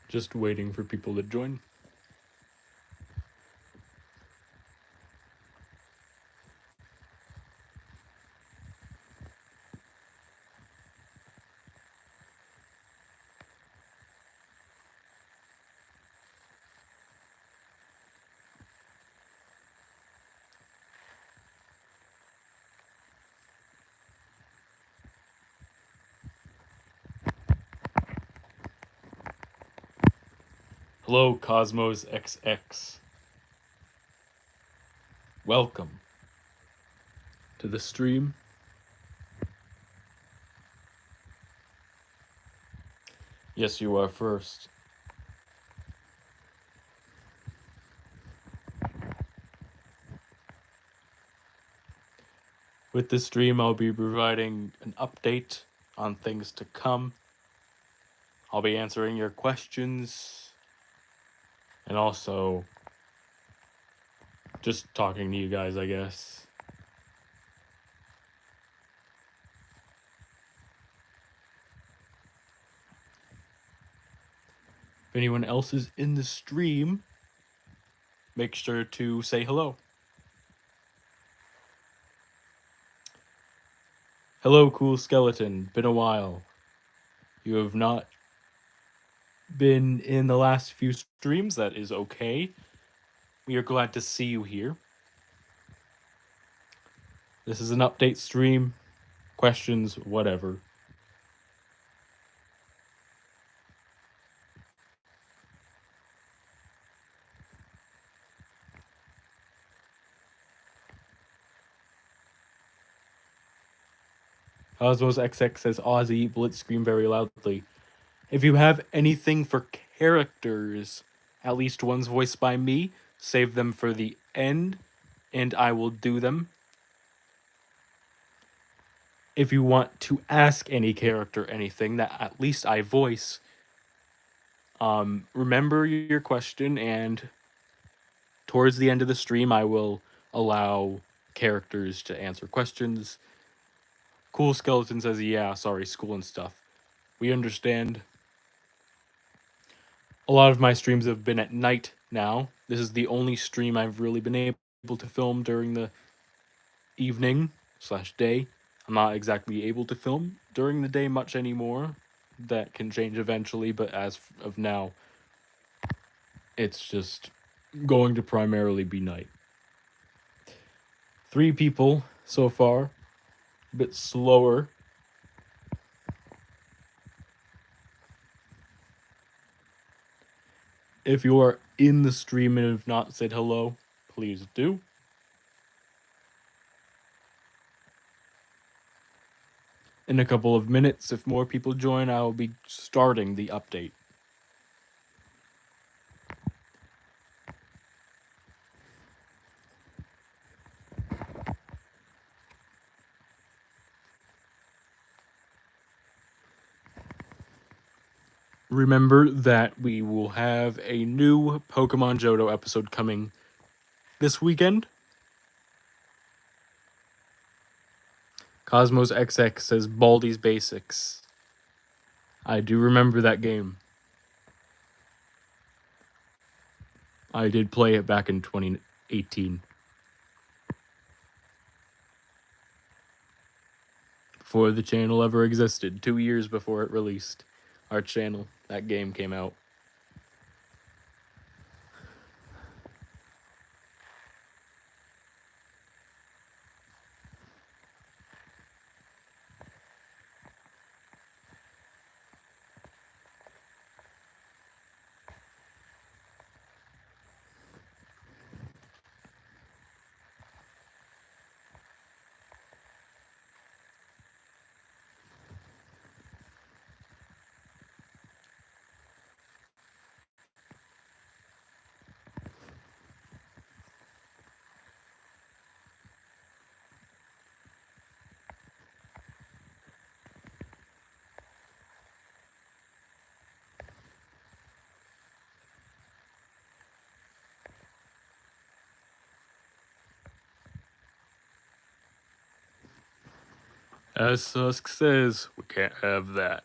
Just waiting for people to join. Hello, Cosmos XX. Welcome to the stream. Yes, you are first. With this stream, I'll be providing an update on things to come. I'll be answering your questions and also just talking to you guys, I guess. If anyone else is in the stream, make sure to say hello. Hello, cool skeleton. Been a while. You have not been in the last few streams. That is okay. We are glad to see you here. This is an update stream. Questions, whatever. Cosmos XX says Aussie, Blitz scream very loudly. If you have anything for characters, at least one's voiced by me, save them for the end, and I will do them. If you want to ask any character anything that at least I voice, remember your question, and towards the end of the stream, I will allow characters to answer questions. Cool Skeleton says, yeah, sorry, school and stuff. We understand. A lot of my streams have been at night now. This is the only stream I've really been able to film during the evening/day. I'm not exactly able to film during the day much anymore. That can change eventually, but as of now, it's just going to primarily be night. 3 people so far. A bit slower. If you are in the stream and have not said hello, please do. In a couple of minutes, if more people join, I will be starting the update. Remember that we will have a new Pokemon Johto episode coming this weekend. Cosmos XX says Baldi's Basics. I do remember that game. I did play it back in 2018. Before the channel ever existed, 2 years before it released. Our channel, that game came out. As Susk says, we can't have that.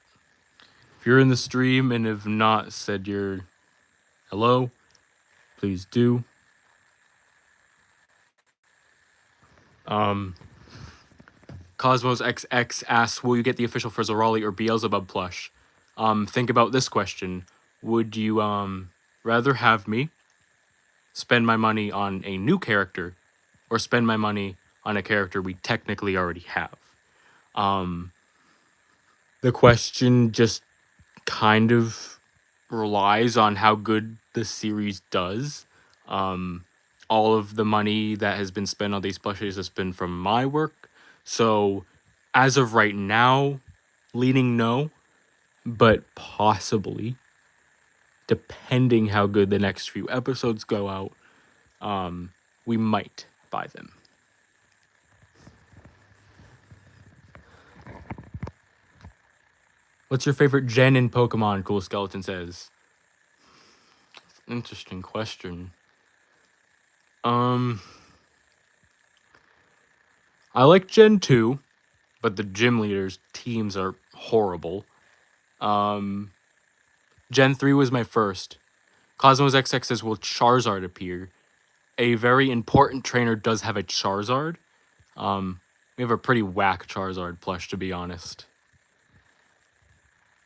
If you're in the stream and have not said your hello, please do. Cosmos XX asks, will you get the official Frizzaroli or Beelzebub plush? Think about this question. Would you rather have me spend my money on a new character or spend my money on a character we technically already have? The question just kind of relies on how good the series does. All of the money that has been spent on these plushies has been from my work. So as of right now, leaning no, but possibly, depending how good the next few episodes go out, we might buy them. What's your favorite gen in Pokemon? Cool Skeleton says. Interesting question. I like Gen 2, but the gym leaders' teams are horrible. Gen 3 was my first. Cosmos XX says, will Charizard appear? A very important trainer does have a Charizard. We have a pretty whack Charizard plush, to be honest.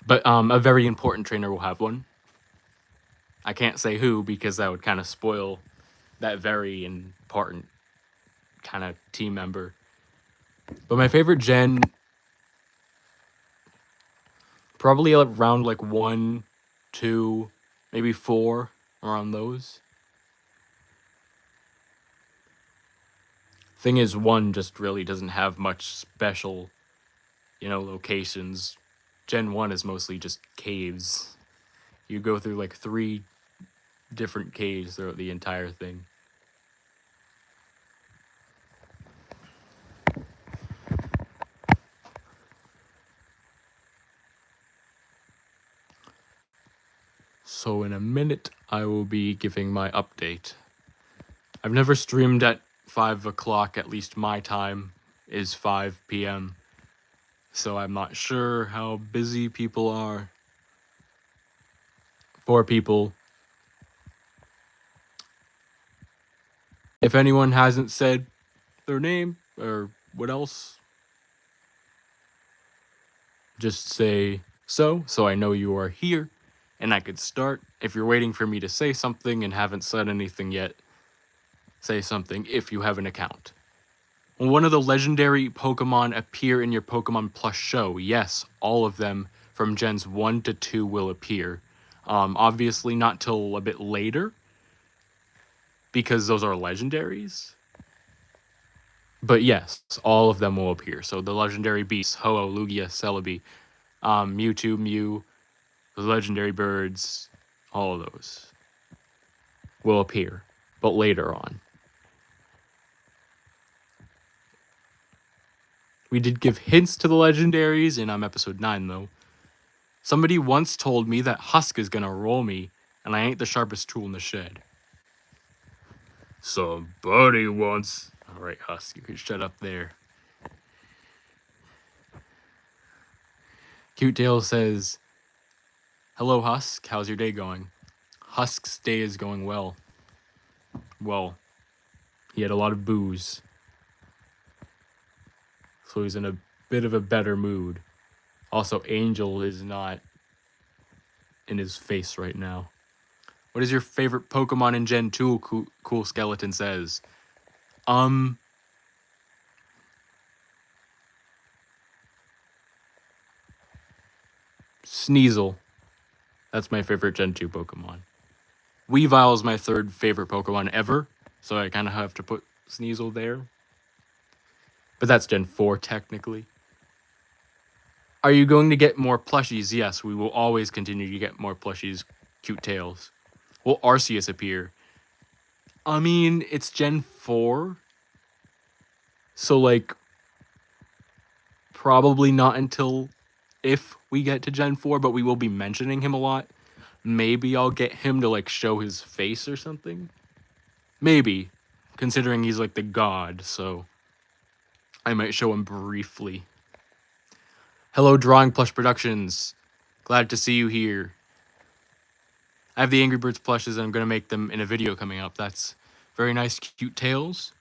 But a very important trainer will have one. I can't say who because that would kind of spoil that very important kind of team member. But my favorite gen, probably around like 1, 2, maybe 4, around those. Thing is, 1 just really doesn't have much special, locations. Gen 1 is mostly just caves. You go through like 3 different caves throughout the entire thing. So in a minute, I will be giving my update. I've never streamed at 5 o'clock, at least my time is 5 p.m. So I'm not sure how busy people are. For people, if anyone hasn't said their name or what else, just say so I know you are here and I could start. If you're waiting for me to say something and haven't said anything yet, say something if you have an account. Will one of the legendary Pokemon appear in your Pokemon Plus show? Yes, all of them from Gens 1 to 2 will appear. Obviously not till a bit later, because those are legendaries. But yes, all of them will appear. So the legendary beasts, Ho-Oh, Lugia, Celebi, Mewtwo, Mew, the legendary birds, all of those will appear, but later on. We did give hints to the legendaries in episode 9, though. Somebody once told me that Husk is gonna roll me, and I ain't the sharpest tool in the shed. Somebody once... Alright, Husk, you can shut up there. Cute Tail says, hello, Husk. How's your day going? Husk's day is going well. Well, he had a lot of booze, so he's in a bit of a better mood. Also, Angel is not in his face right now. What is your favorite Pokemon in Gen 2? Cool Skeleton says. Sneasel. That's my favorite Gen 2 Pokemon. Weavile is my third favorite Pokemon ever, so I kind of have to put Sneasel there. But that's Gen 4, technically. Are you going to get more plushies? Yes, we will always continue to get more plushies, Cute Tails. Will Arceus appear? I mean, it's Gen 4. So, like, probably not until if we get to Gen 4, but we will be mentioning him a lot. Maybe I'll get him to, like, show his face or something. Maybe, considering he's, like, the god, so I might show him briefly. Hello, Drawing Plush Productions. Glad to see you here. I have the Angry Birds plushes and I'm going to make them in a video coming up. That's very nice, cute tails.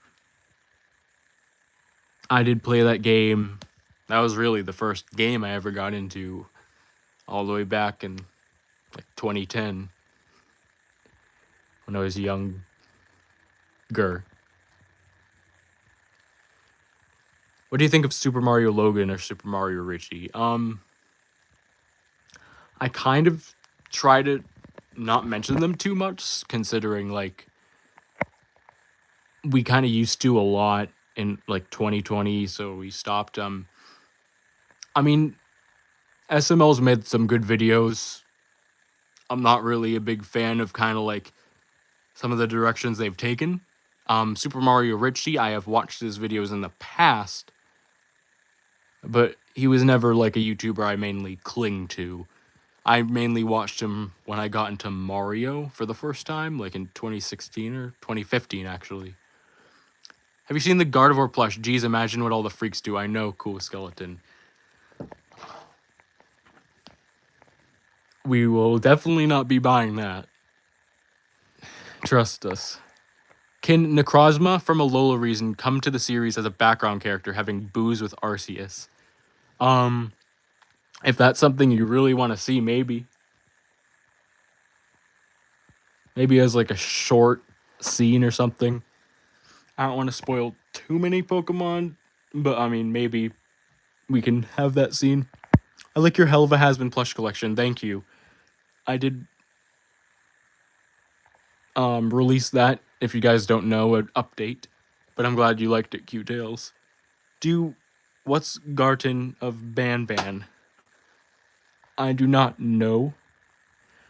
I did play that game. That was really the first game I ever got into, all the way back in like 2010 when I was younger. What do you think of Super Mario Logan or Super Mario Richie? I kind of try to not mention them too much, considering like we kind of used to a lot in like 2020, so we stopped. I mean, SML's made some good videos. I'm not really a big fan of kind of like some of the directions they've taken. Super Mario Richie, I have watched his videos in the past, but he was never like a YouTuber I mainly cling to. I mainly watched him when I got into Mario for the first time, like in 2016 or 2015, actually. Have you seen the Gardevoir plush? Geez, imagine what all the freaks do. I know, cool skeleton. We will definitely not be buying that. Trust us. Can Necrozma from Alola Reason come to the series as a background character, having booze with Arceus? If that's something you really want to see, maybe. Maybe as like a short scene or something. I don't want to spoil too many Pokemon, but I mean, maybe we can have that scene. I like your Helva Hazbin plush collection. Thank you. I did release that, if you guys don't know, an update. But I'm glad you liked it, Cute Tails. What's Garten of Ban? I do not know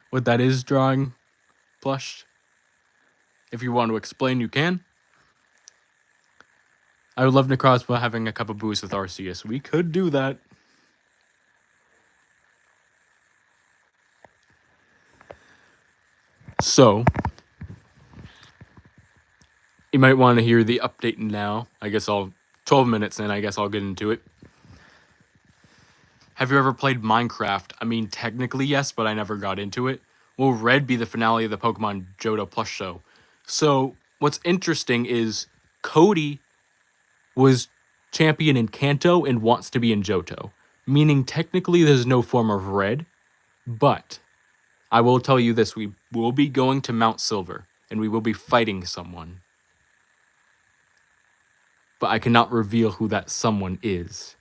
what that is, drawing plush. If you want to explain, you can. I would love Necrozma having a cup of booze with Arceus. We could do that. So, you might want to hear the update now. 12 minutes in, I guess I'll get into it. Have you ever played Minecraft? I mean, technically yes, but I never got into it. Will Red be the finale of the Pokemon Johto plush show? So, what's interesting is Cody was champion in Kanto and wants to be in Johto, meaning technically there's no form of Red, but I will tell you this, we will be going to Mount Silver, and we will be fighting someone. But I cannot reveal who that someone is.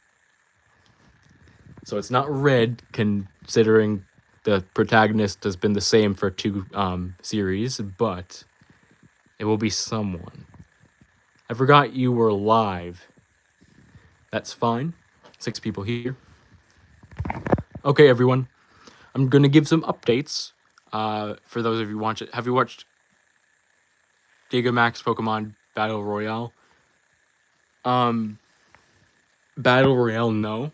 So it's not Red, considering the protagonist has been the same for 2 series, but it will be someone. I forgot you were live. That's fine. 6 people here. Okay, everyone. I'm going to give some updates. For those of you watch it. Have you watched Gigamax Pokemon Battle Royale? Battle Royale, no.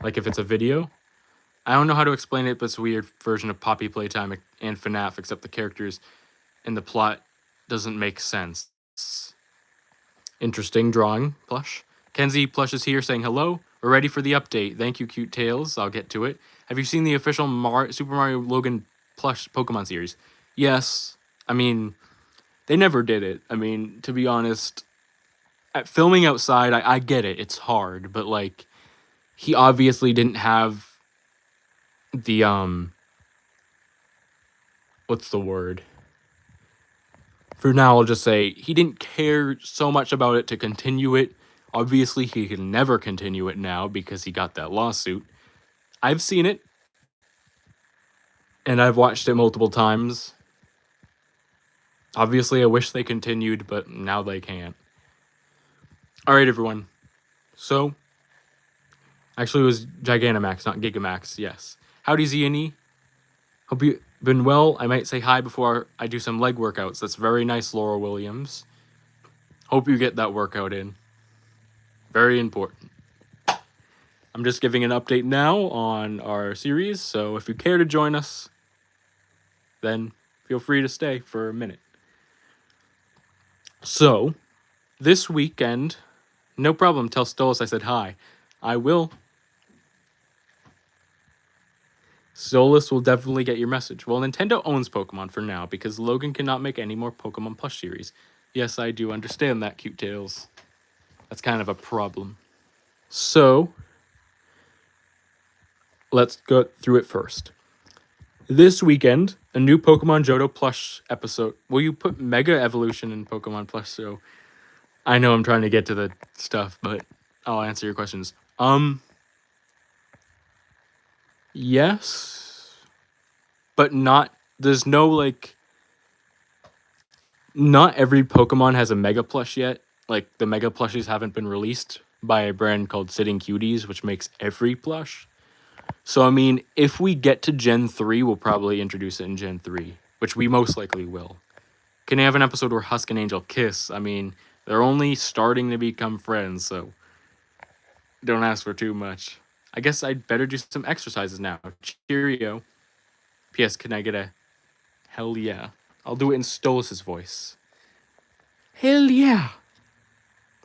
Like if it's a video. I don't know how to explain it, but it's a weird version of Poppy Playtime and FNAF, except the characters and the plot doesn't make sense. Interesting drawing plush. Kenzie plush is here saying hello. We're ready for the update. Thank you, Cute Tails. I'll get to it. Have you seen the official Super Mario Logan plush Pokemon series? Yes. I mean, they never did it. I mean, to be honest, at filming outside, I get it. It's hard, but like, he obviously didn't have the what's the word? For now, I'll just say he didn't care so much about it to continue it. Obviously, he can never continue it now because he got that lawsuit. I've seen it, and I've watched it multiple times. Obviously, I wish they continued, but now they can't. Alright, everyone. So, actually, it was Gigantamax, not Gigamax, yes. Howdy, Ziani. Hope you've been well. I might say hi before I do some leg workouts. That's very nice, Laura Williams. Hope you get that workout in. Very important. I'm just giving an update now on our series, so if you care to join us, then feel free to stay for a minute. So, this weekend, no problem, tell Stolas I said hi. I will. Solus will definitely get your message. Well, Nintendo owns Pokemon for now because Logan cannot make any more Pokemon plush series. Yes, I do understand that, Cute Tails. That's kind of a problem. So, let's go through it first. This weekend, a new Pokemon Johto plush episode. Will you put Mega Evolution in Pokemon Plush? So, I know I'm trying to get to the stuff, but I'll answer your questions. Yes, but not. There's no like. Not every Pokemon has a Mega Plush yet. Like the Mega Plushies haven't been released by a brand called Sitting Cuties, which makes every plush. So I mean, if we get to Gen 3, we'll probably introduce it in Gen 3, which we most likely will. Can I have an episode where Husk and Angel kiss? I mean, they're only starting to become friends, so don't ask for too much. I guess I'd better do some exercises now. Cheerio. P.S. Can I get a hell yeah? I'll do it in Stolas's voice. Hell yeah.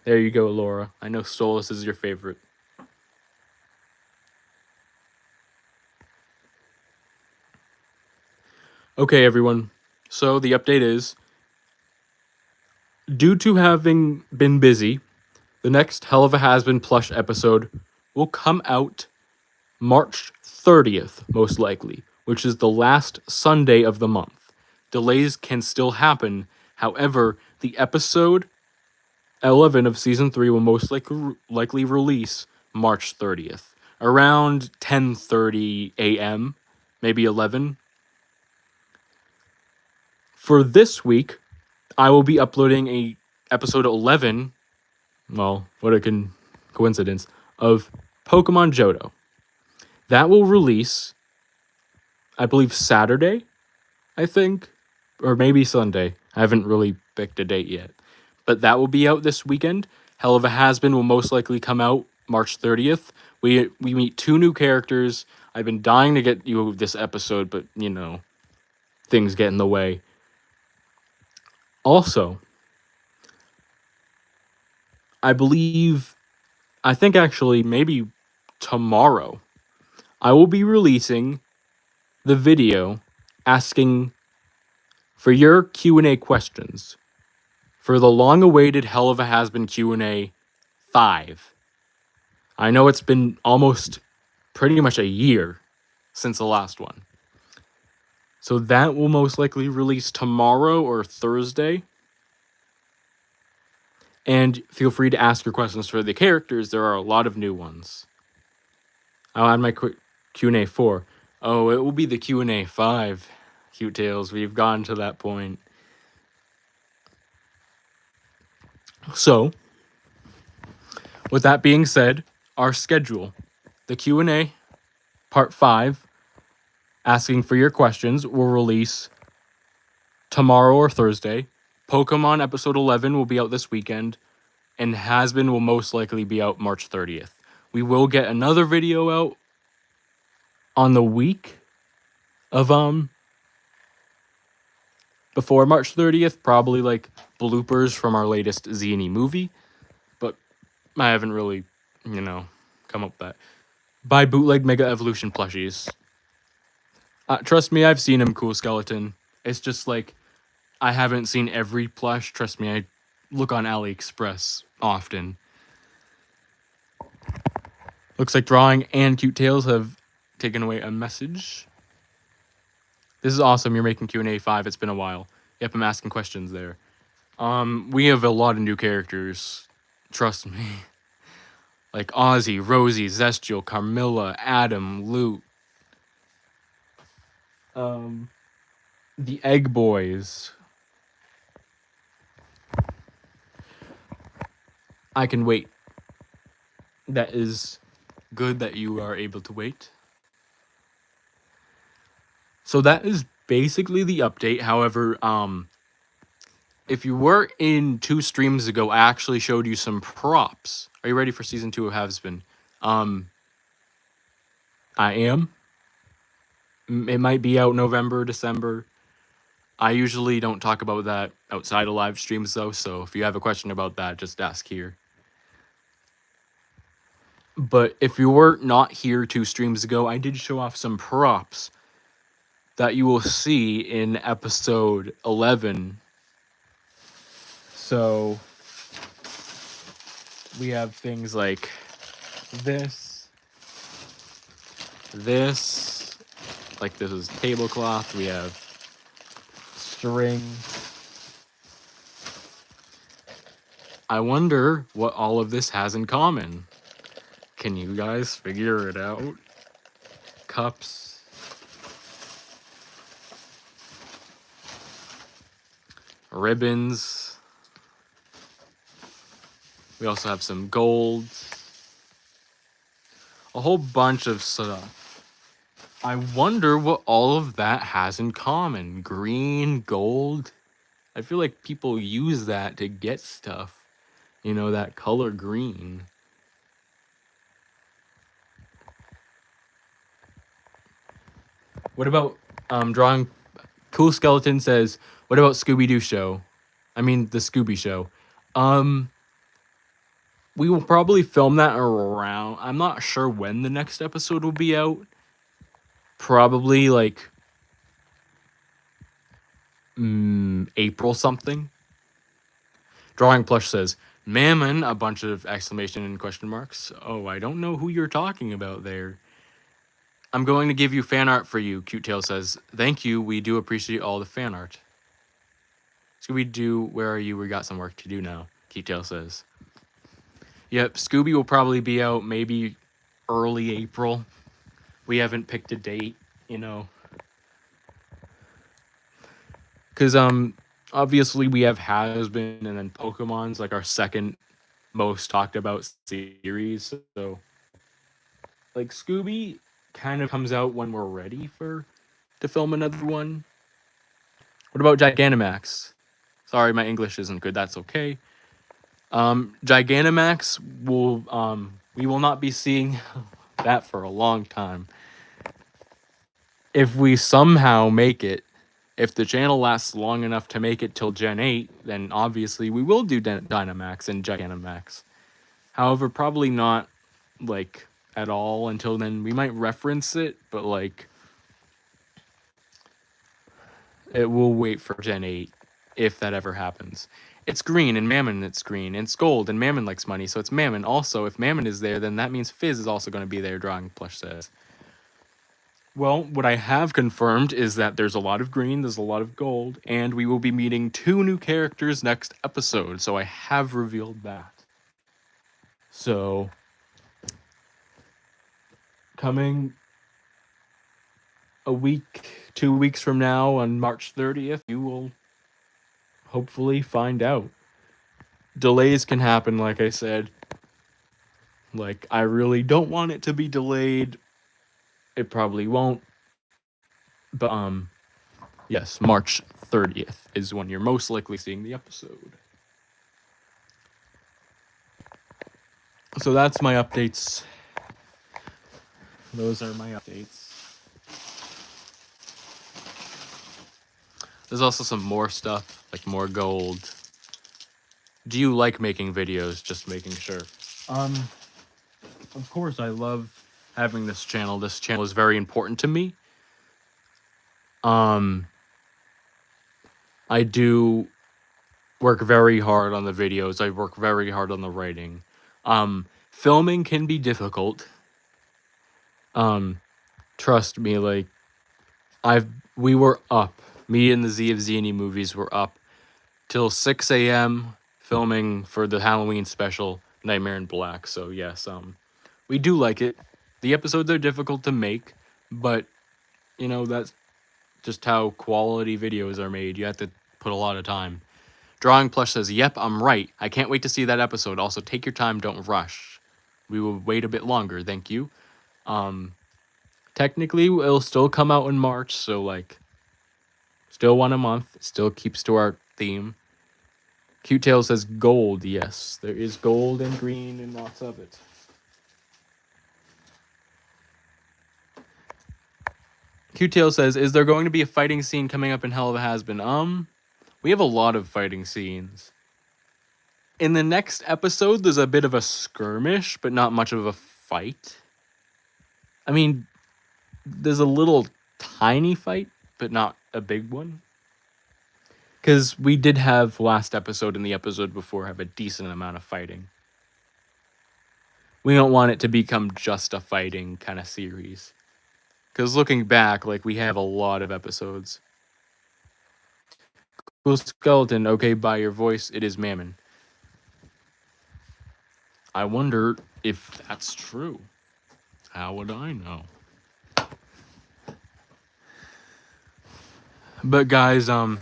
There you go, Laura. I know Stolas is your favorite. Okay, everyone. So the update is, due to having been busy, the next Helluva Hazbin plush episode will come out March 30th, most likely, which is the last Sunday of the month. Delays can still happen. However, the episode 11 of season 3 will most likely release March 30th, around 10:30 a.m., maybe 11. For this week, I will be uploading a episode 11, well, what a coincidence, of Pokemon Johto. That will release, I believe, Saturday, I think, or maybe Sunday. I haven't really picked a date yet. But that will be out this weekend. Helluva Hazbin will most likely come out March 30th. We meet 2 new characters. I've been dying to get you this episode, but, you know, things get in the way. Also, I think actually maybe tomorrow, I will be releasing the video asking for your Q&A questions for the long-awaited Helluva Hazbin Q&A 5. I know it's been almost pretty much a year since the last one. So that will most likely release tomorrow or Thursday. And feel free to ask your questions for the characters. There are a lot of new ones. I'll add my quick Q&A 4. Oh, it will be the Q&A 5. Cute Tails, we've gone to that point. So, with that being said, our schedule. The Q&A part 5, asking for your questions, will release tomorrow or Thursday. Pokemon episode 11 will be out this weekend, and Hazbin will most likely be out March 30th. We will get another video out on the week of before March 30th, probably like bloopers from our latest Zany movie, but I haven't really, come up with that. Buy bootleg Mega Evolution plushies. Trust me, I've seen him, Cool Skeleton. It's just like, I haven't seen every plush. Trust me, I look on AliExpress often. Looks like Drawing and Cute Tails have taken away a message. This is awesome. You're making Q&A 5. It's been a while. Yep, I'm asking questions there. We have a lot of new characters. Trust me. Like Ozzy, Rosie, Zestial, Carmilla, Adam, Lute. The Egg Boys. I can wait. That is good that you are able to wait. So that is basically the update. However, if you were in 2 streams ago, I actually showed you some props. Are you ready for season 2 of Hazbin? I am. It might be out November, December. I usually don't talk about that outside of live streams, though, so if you have a question about that, just ask here. But if you were not here 2 streams ago, I did show off some props that you will see in episode 11. So we have things like this, like this is tablecloth. We have string. I wonder what all of this has in common. Can you guys figure it out? Cups. Ribbons. We also have some gold. A whole bunch of stuff. I wonder what all of that has in common. Green, gold. I feel like people use that to get stuff. You know, that color green. What about drawing? Cool Skeleton says, what about Scooby-Doo show? I mean, the Scooby show. We will probably film that around. I'm not sure when the next episode will be out. Probably like April something. Drawing Plush says, Mammon, a bunch of exclamation and question marks. Oh, I don't know who you're talking about there. I'm going to give you fan art for you, Cute Tail says. Thank you, we do appreciate all the fan art. Scooby-Doo, where are you? We got some work to do now, Cute Tail says. Yep, Scooby will probably be out maybe early April. We haven't picked a date, you know. Because obviously we have Hazbin and then Pokemon's like our second most talked about series. So like Scooby kind of comes out when we're ready to film another one. What about Gigantamax? Sorry, my English isn't good. That's okay. Gigantamax will we will not be seeing that for a long time. If we somehow make it, if the channel lasts long enough to make it till Gen 8, then obviously we will do Dynamax and Gigantamax. However, probably not like at all until then. We might reference it, but like it will wait for Gen 8 if that ever happens. It's green and Mammon, it's green. And it's gold and Mammon likes money, so it's Mammon. Also, if Mammon is there, then that means Fizz is also going to be there, Drawing Plush says. Well, what I have confirmed is that there's a lot of green, there's a lot of gold, and we will be meeting 2 new characters next episode, so I have revealed that. So, coming a week, 2 weeks from now on March 30th, you will hopefully find out. Delays can happen, like I said. Like, I really don't want it to be delayed. It probably won't. But, yes, March 30th is when you're most likely seeing the episode. So that's my updates. Those are my updates. There's also some more stuff, like more gold. Do you like making videos? Just making sure. Of course, I love having this channel. This channel is very important to me. I do work very hard on the videos. I work very hard on the writing. Filming can be difficult. Trust me, like we were up. Me and the Z of Zany movies were up till 6 a.m. filming for the Halloween special Nightmare in Black. So yes, we do like it. The episodes are difficult to make, but you know, that's just how quality videos are made. You have to put a lot of time. Drawing Plush says, yep, I'm right. I can't wait to see that episode. Also, take your time, don't rush. We will wait a bit longer, thank you. Technically, it'll still come out in March, so like, still 1 a month. Still keeps to our theme. Cute Tail says gold. Yes, there is gold and green and lots of it. Cute Tail says, is there going to be a fighting scene coming up in Helluva Hazbin? We have a lot of fighting scenes. In the next episode, there's a bit of a skirmish, but not much of a fight. I mean, there's a little tiny fight, but not a big one. Because we did have last episode and the episode before have a decent amount of fighting. We don't want it to become just a fighting kind of series. Because looking back, like, we have a lot of episodes. Cool Skeleton, okay, by your voice, it is Mammon. I wonder if that's true. How would I know? But guys, on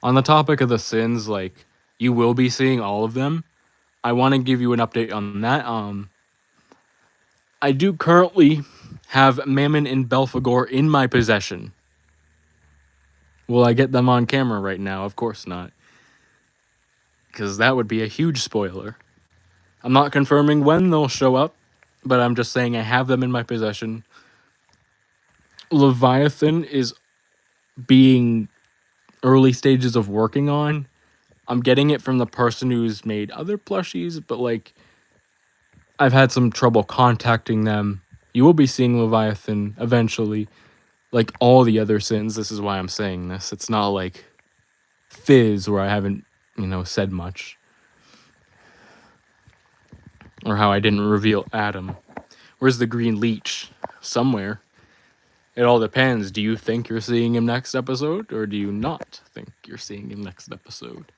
the topic of the sins, like, you will be seeing all of them. I want to give you an update on that. I do currently have Mammon and Belphegor in my possession. Will I get them on camera right now? Of course not. Because that would be a huge spoiler. I'm not confirming when they'll show up, but I'm just saying I have them in my possession. Leviathan is being early stages of working on. I'm getting it from the person who's made other plushies, but like, I've had some trouble contacting them. You will be seeing Leviathan eventually. Like all the other sins, this is why I'm saying this. It's not like Fizz where I haven't, said much. Or how I didn't reveal Adam. Where's the green leech? Somewhere. It all depends. Do you think you're seeing him next episode? Or do you not think you're seeing him next episode?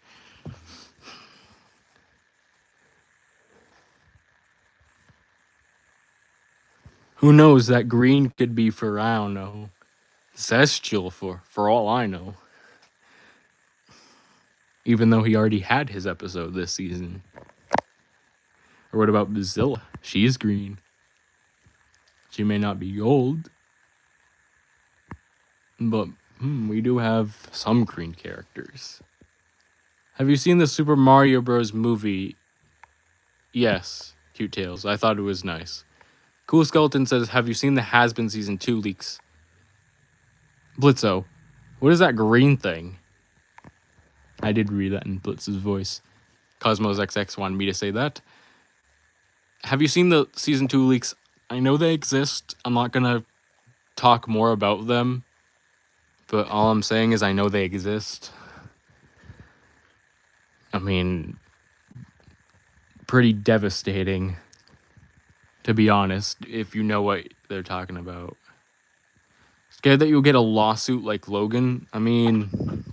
Who knows? That green could be for, I don't know, Celestial for all I know. Even though he already had his episode this season. Or what about Bazilla? She's green. She may not be gold. But we do have some green characters. Have you seen the Super Mario Bros. Movie? Yes, Cute Tales. I thought it was nice. Cool Skeleton says, have you seen the Hazbin Season 2 leaks? Blitzo, what is that green thing? I did read that in Blitz's voice. Cosmos XX wanted me to say that. Have you seen the Season 2 leaks? I know they exist. I'm not going to talk more about them. But all I'm saying is I know they exist. I mean, pretty devastating, to be honest, if you know what they're talking about. Scared that you'll get a lawsuit like Logan? I mean,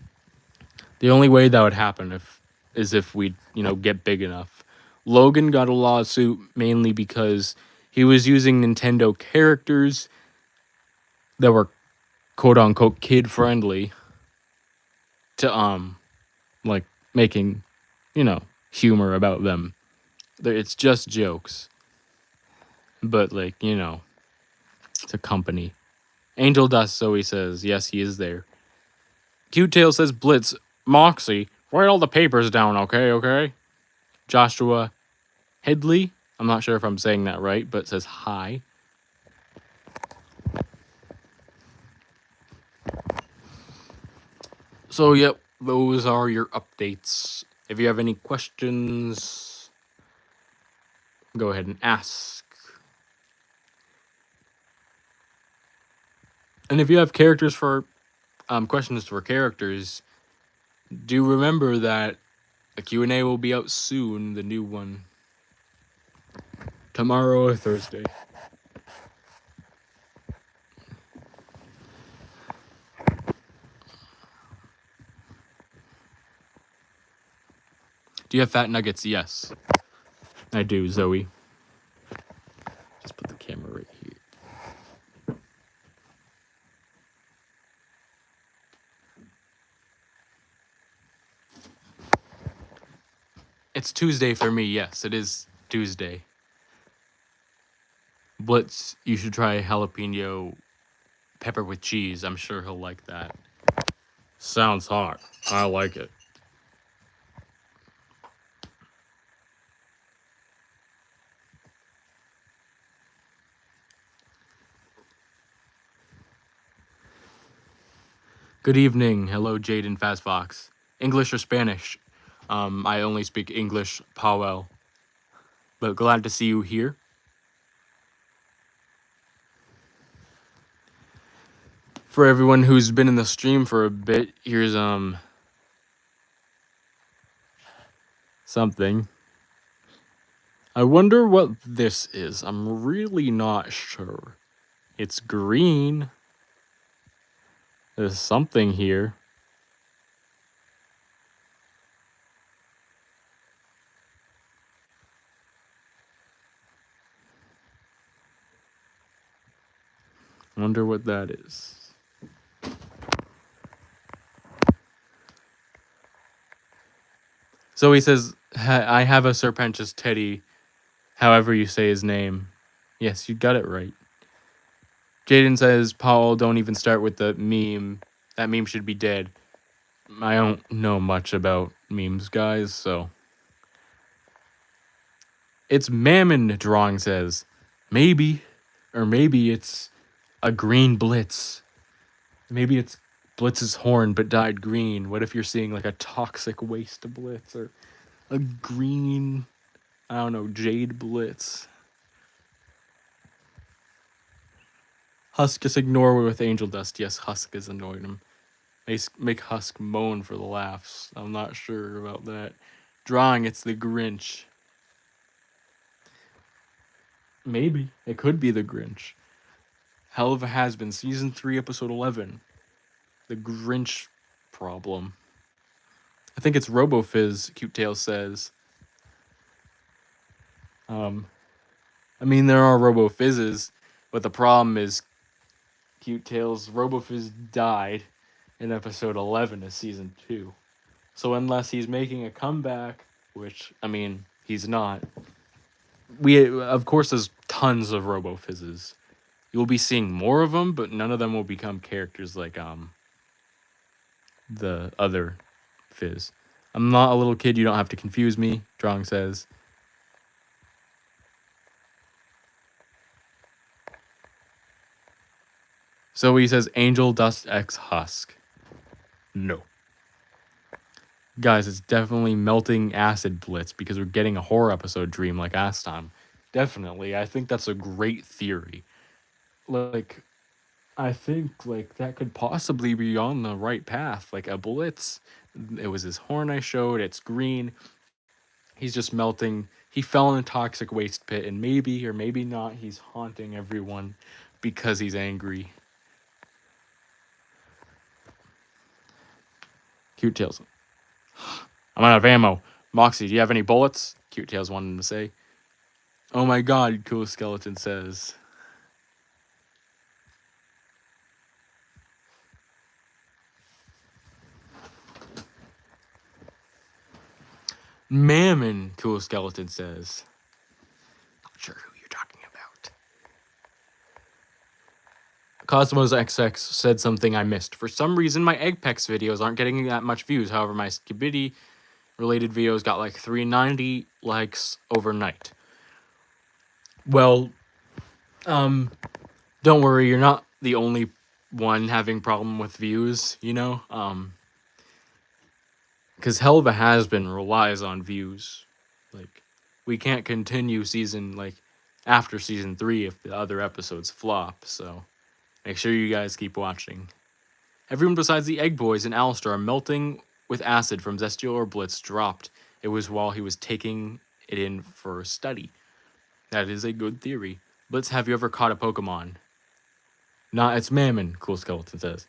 the only way that would happen is if we, get big enough. Logan got a lawsuit mainly because he was using Nintendo characters that were quote-unquote kid-friendly to, like, making, humor about them. It's just jokes. But, like, it's a company. Angel Dust Zoe says, yes, he is there. Cute Tail says, Blitz, Moxie, write all the papers down, okay? Joshua Headley, I'm not sure if I'm saying that right, but says hi. So, yep, those are your updates. If you have any questions, go ahead and ask. And if you have characters for questions for characters, do remember that a Q&A will be out soon, the new one. Tomorrow or Thursday. Do you have fat nuggets? Yes. I do, Zoe. Just put the camera right here. It's Tuesday for me, yes, it is Tuesday. Blitz, you should try jalapeno pepper with cheese. I'm sure he'll like that. Sounds hot. I like it. Good evening. Hello, Jaden Fastfox. English or Spanish? I only speak English, Powell. But glad to see you here. For everyone who's been in the stream for a bit, here's something. I wonder what this is. I'm really not sure. It's green. There's something here. Wonder what that is. So he says, I have a Serpentious Teddy, however you say his name. Yes, you got it right. Jaden says, Paul, don't even start with the meme. That meme should be dead. I don't know much about memes, guys, so. It's Mammon, drawing says. Maybe. Or maybe it's a green blitz. Maybe it's Blitz's horn but dyed green. What if you're seeing like a toxic waste blitz or a green, I don't know, jade blitz? Husk just ignore with angel dust. Yes, Husk is annoying him. Make Husk moan for the laughs. I'm not sure about that. Drawing, it's the Grinch. Maybe. It could be the Grinch. Helluva Hazbin, Season 3, Episode 11. The Grinch problem. I think it's RoboFizz, Cute Tail says. I mean, there are RoboFizzes, but the problem is Cute Tail's RoboFizz died in Episode 11 of Season 2. So unless he's making a comeback, which, I mean, he's not, of course, there's tons of RoboFizzes. You'll be seeing more of them, but none of them will become characters like the other Fizz. I'm not a little kid, you don't have to confuse me, Drawing says. So he says Angel Dust X Husk. No. Guys, it's definitely melting acid blitz because we're getting a horror episode dream like last time. Definitely. I think that's a great theory. Like, I think like that could possibly be on the right path. Like a blitz. It was his horn I showed, it's green. He's just melting. He fell in a toxic waste pit, and maybe or maybe not, he's haunting everyone because he's angry. Cute Tails. I'm out of ammo. Moxie, do you have any bullets? Cute Tails wanted him to say. Oh my god, Cool Skeleton says. Mammon, Cool Skeleton says. Not sure who you're talking about. Cosmos XX said something I missed. For some reason, my Eggpex videos aren't getting that much views. However, my Skibidi related videos got like 390 likes overnight. Well, don't worry, you're not the only one having problem with views, you know? Because Helluva Hazbin relies on views. Like, we can't continue after season 3 if the other episodes flop, so make sure you guys keep watching. Everyone besides the Egg Boys and Alistair are melting with acid from Zestial or Blitz dropped. It was while he was taking it in for a study. That is a good theory. Blitz, have you ever caught a Pokemon? Nah, it's Mammon, Cool Skeleton says.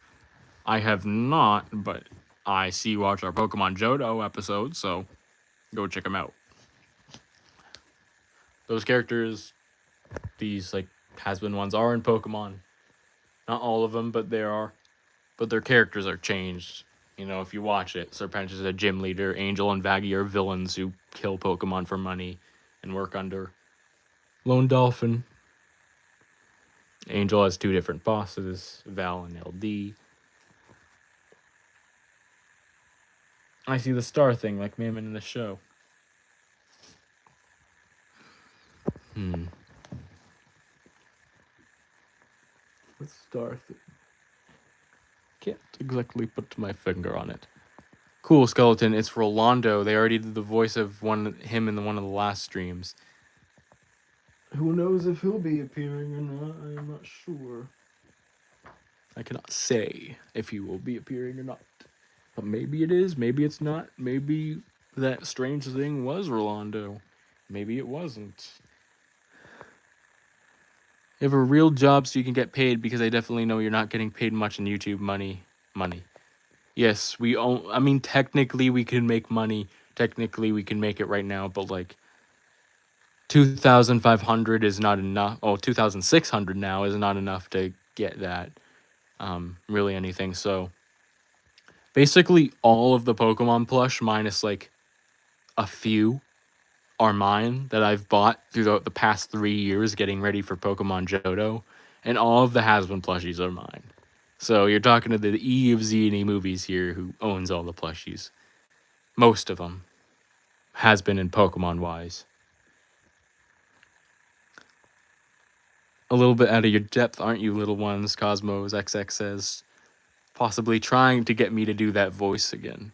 I have not, but I see you watch our Pokemon Johto episode, so go check them out. Those characters, these like has-been ones, are in Pokemon. Not all of them, but there are. But their characters are changed. You know, if you watch it, Serpentious is a gym leader. Angel and Vaggie are villains who kill Pokemon for money and work under Lone Dolphin. Angel has 2 different bosses, Val and LD. I see the star thing like Mammon in the show. What star thing? Can't exactly put my finger on it. Cool Skeleton, it's Rolando. They already did the voice of him in one of the last streams. Who knows if he'll be appearing or not? I'm not sure. I cannot say if he will be appearing or not. But maybe it is, maybe it's not. Maybe that strange thing was Rolando. Maybe it wasn't. You have a real job so you can get paid, because I definitely know you're not getting paid much in YouTube money. Money. Yes, we own. I mean, technically we can make money. Technically we can make it right now, but like 2,500 is not enough. Oh, 2,600 now is not enough to get that really anything. So basically all of the Pokemon plush minus like a few are mine that I've bought throughout the past 3 years getting ready for Pokemon Johto, and all of the Hazbin plushies are mine. So you're talking to the E of Z&E movies here, who owns all the plushies. Most of them. Hazbin and Pokemon wise. A little bit out of your depth, aren't you, little ones? Cosmos XX says, possibly trying to get me to do that voice again.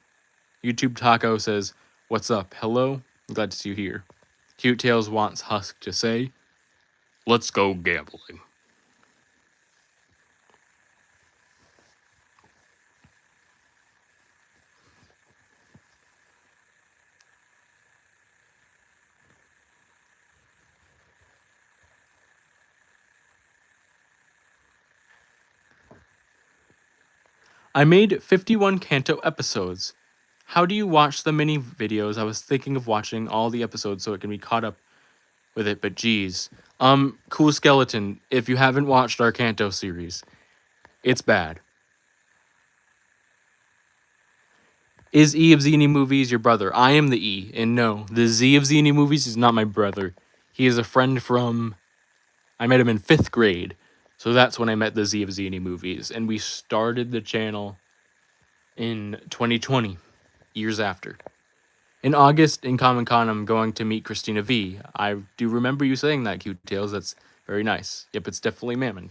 YouTube Taco says, what's up? Hello? I'm glad to see you here. Cute Tails wants Husk to say, let's go gambling. I made 51 Kanto episodes. How do you watch the mini videos? I was thinking of watching all the episodes so it can be caught up with it, but geez. Cool Skeleton, if you haven't watched our Kanto series, it's bad. Is E of Zini Movies your brother? I am the E, and no, the Z of Zini Movies is not my brother. He is a friend from... I met him in 5th grade, so that's when I met the Z of Zini Movies, and we started the channel in 2020, years after. In August, in Comic Con, I'm going to meet Christina V. I do remember you saying that, Cute Tails. That's very nice. Yep, it's definitely Mammon.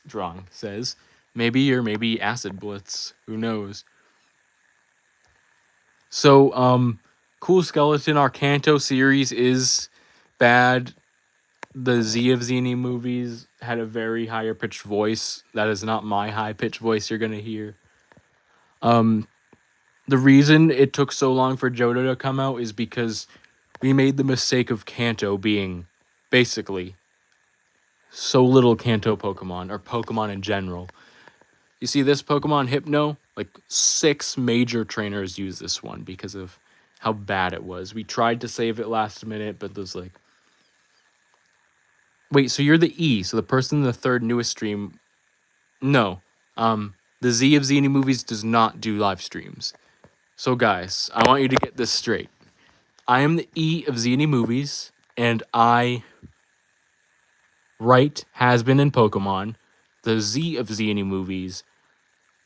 Drawing says. Maybe, or maybe Acid Blitz. Who knows? So, Cool Skeleton, our Kanto series is bad. The Z of Zini movies had a very higher pitched voice. That is not my high pitched voice you're gonna hear. The reason it took so long for Johto to come out is because we made the mistake of Kanto being basically so little Kanto Pokemon, or Pokemon in general. You see this Pokemon Hypno? Like 6 major trainers use this one because of how bad it was. We tried to save it last minute, but there's like... Wait, so you're the E, so the person in the 3rd newest stream... No. The Z of Zini Movies does not do live streams. So guys, I want you to get this straight. I am the E of Zini Movies, and I write Hazbin and Pokemon. The Z of Zini Movies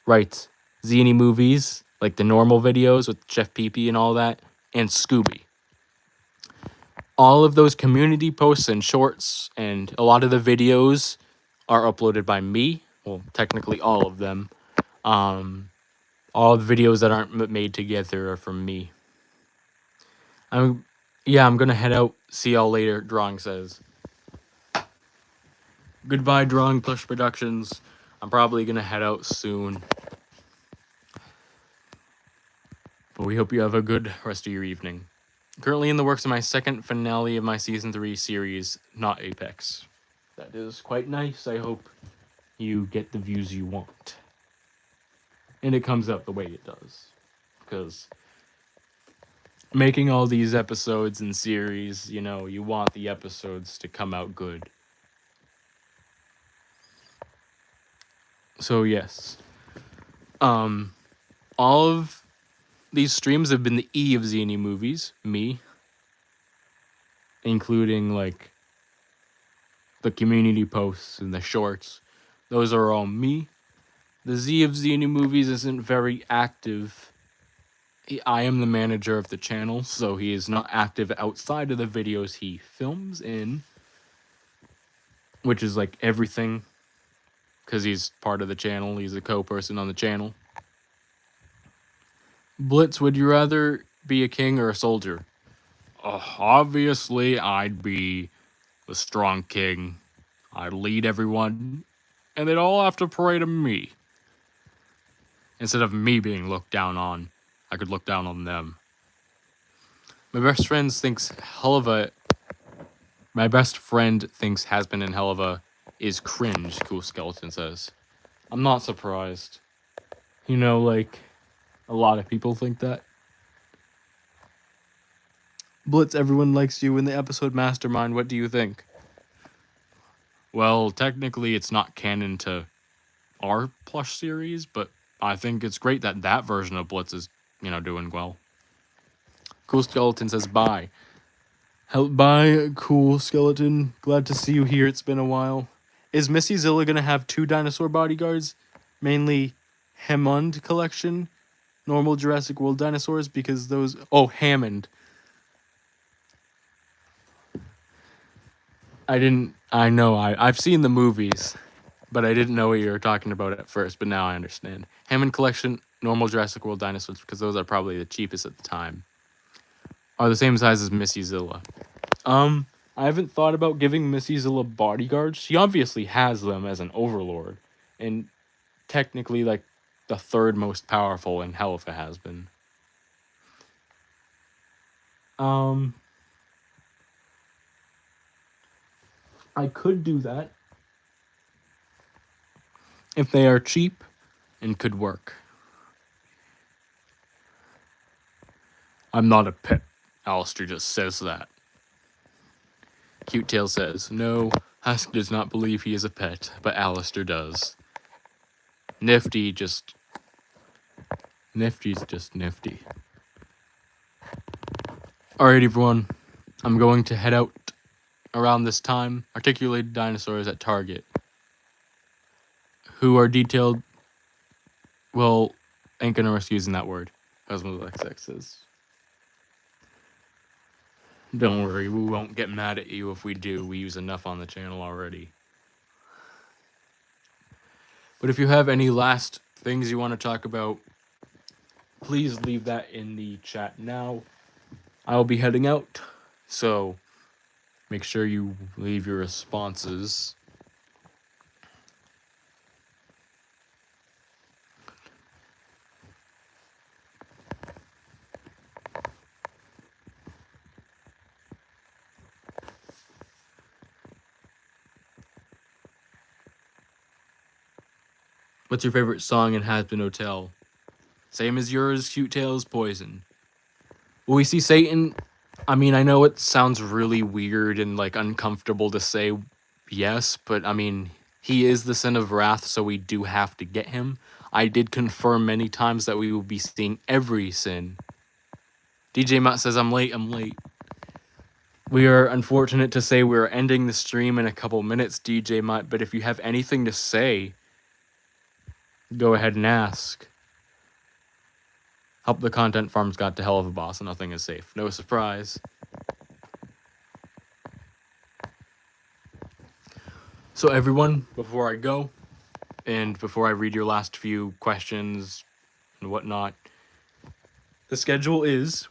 writes Zini Movies, like the normal videos with Chef Pee and all that, and Scooby. All of those community posts and shorts and a lot of the videos are uploaded by me. Well, technically all of them. All the videos that aren't made together are from me. I'm gonna head out. See y'all later, Drawing says. Goodbye, Drawing Plush Productions. I'm probably gonna head out soon. But we hope you have a good rest of your evening. Currently in the works of my 2nd finale of my Season 3 series, Not Apex. That is quite nice. I hope you get the views you want. And it comes out the way it does. Because making all these episodes and series, you know, you want the episodes to come out good. So yes. All of these streams have been the E of Zini Movies, me, including like the community posts and the shorts. Those are all me. The Z of Zini Movies isn't very active. I am the manager of the channel, so he is not active outside of the videos he films in, which is like everything, because he's part of the channel. He's a co-person on the channel. Blitz, would you rather be a king or a soldier? Obviously, I'd be the strong king. I'd lead everyone, and they'd all have to pray to me. Instead of me being looked down on, I could look down on them. My best friend thinks Helluva. My best friend thinks Hazbin and Helluva is cringe. Cool Skeleton says. I'm not surprised. You know, like a lot of people think that. Blitz, everyone likes you in the episode Mastermind. What do you think? Well, technically, it's not canon to our plush series, but I think it's great that that version of Blitz is, doing well. Cool Skeleton says bye. Bye, Cool Skeleton. Glad to see you here. It's been a while. Is Missy Zilla gonna have 2 dinosaur bodyguards? Mainly Hammond collection, normal Jurassic World dinosaurs, because those. Oh, Hammond. I know. I've seen the movies, but I didn't know what you were talking about at first. But now I understand. Hammond collection, normal Jurassic World dinosaurs, because those are probably the cheapest at the time. Are the same size as Missy Zilla. I haven't thought about giving Missy Zilla bodyguards. She obviously has them as an overlord, and technically, like, the 3rd most powerful in Helluva has been. I could do that if they are cheap and could work. I'm not a pet. Alistair just says that. Cute Tail says, no, Husk does not believe he is a pet, but Alistair does. Nifty's just nifty. Alright, everyone. I'm going to head out around this time. Articulated dinosaurs at Target. Who are detailed. Well, ain't gonna risk using that word. Husband of XX says. Don't worry, we won't get mad at you if we do. We use enough on the channel already. But if you have any last things you want to talk about, please leave that in the chat now. I will be heading out, so make sure you leave your responses. What's your favorite song in Hazbin Hotel? Same as yours, Cute Tail's Poison. Will we see Satan? I mean, I know it sounds really weird and like uncomfortable to say yes, but I mean, he is the Sin of Wrath, so we do have to get him. I did confirm many times that we will be seeing every sin. DJ Matt says, I'm late. We are unfortunate to say we're ending the stream in a couple minutes, DJ Matt, but if you have anything to say, go ahead and ask. Help the content farms got to hell of a boss and nothing is safe. No surprise. So everyone, before I go, and before I read your last few questions and whatnot, the schedule is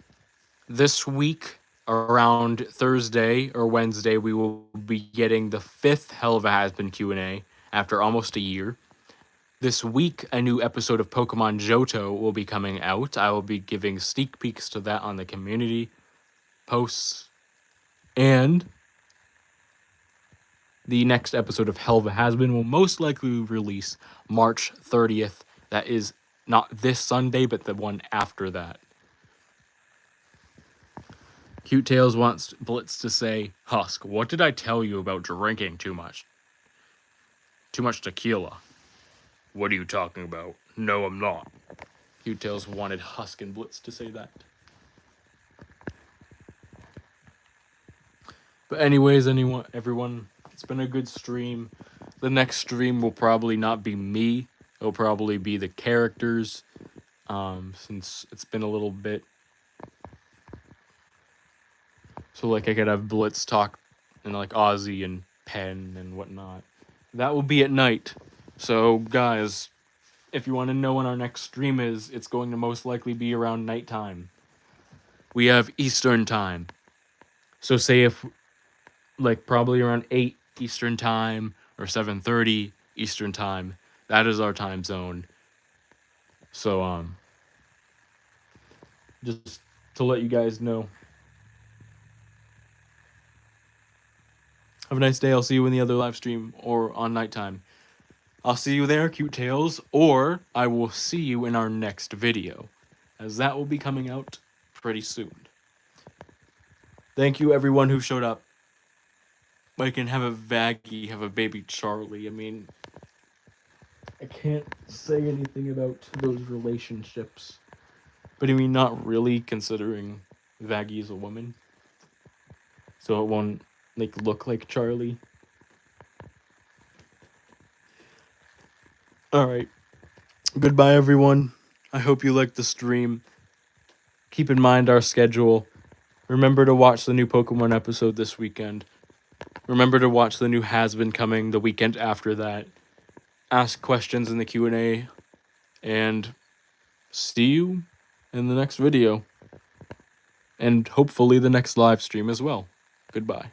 this week around Thursday or Wednesday, we will be getting the 5th Helluva Hazbin Q&A after almost a year. This week, a new episode of Pokemon Johto will be coming out. I will be giving sneak peeks to that on the community posts. And the next episode of Helluva Hazbin will most likely release March 30th. That is not this Sunday, but the one after that. Cute Tails wants Blitz to say, Husk, what did I tell you about drinking too much? Too much tequila. What are you talking about? No, I'm not. Cute Tails wanted Husk and Blitz to say that. But anyways, everyone, it's been a good stream. The next stream will probably not be me. It'll probably be the characters. Since it's been a little bit. So like I could have Blitz talk and like Ozzy and Penn and whatnot. That will be at night. So guys, if you want to know when our next stream is, it's going to most likely be around nighttime. We have Eastern time. So say if like probably around 8 Eastern time or 7:30 Eastern time, that is our time zone. So just to let you guys know. Have a nice day. I'll see you in the other live stream or on nighttime. I'll see you there, cute tails, or I will see you in our next video, as that will be coming out pretty soon. Thank you, everyone who showed up. I can have a Vaggie, have a baby Charlie. I mean, I can't say anything about those relationships. But I mean, not really, considering Vaggie is a woman. So it won't, like, look like Charlie. Alright. Goodbye, everyone. I hope you liked the stream. Keep in mind our schedule. Remember to watch the new Pokemon episode this weekend. Remember to watch the new Hazbin coming the weekend after that. Ask questions in the Q&A. And see you in the next video. And hopefully the next live stream as well. Goodbye.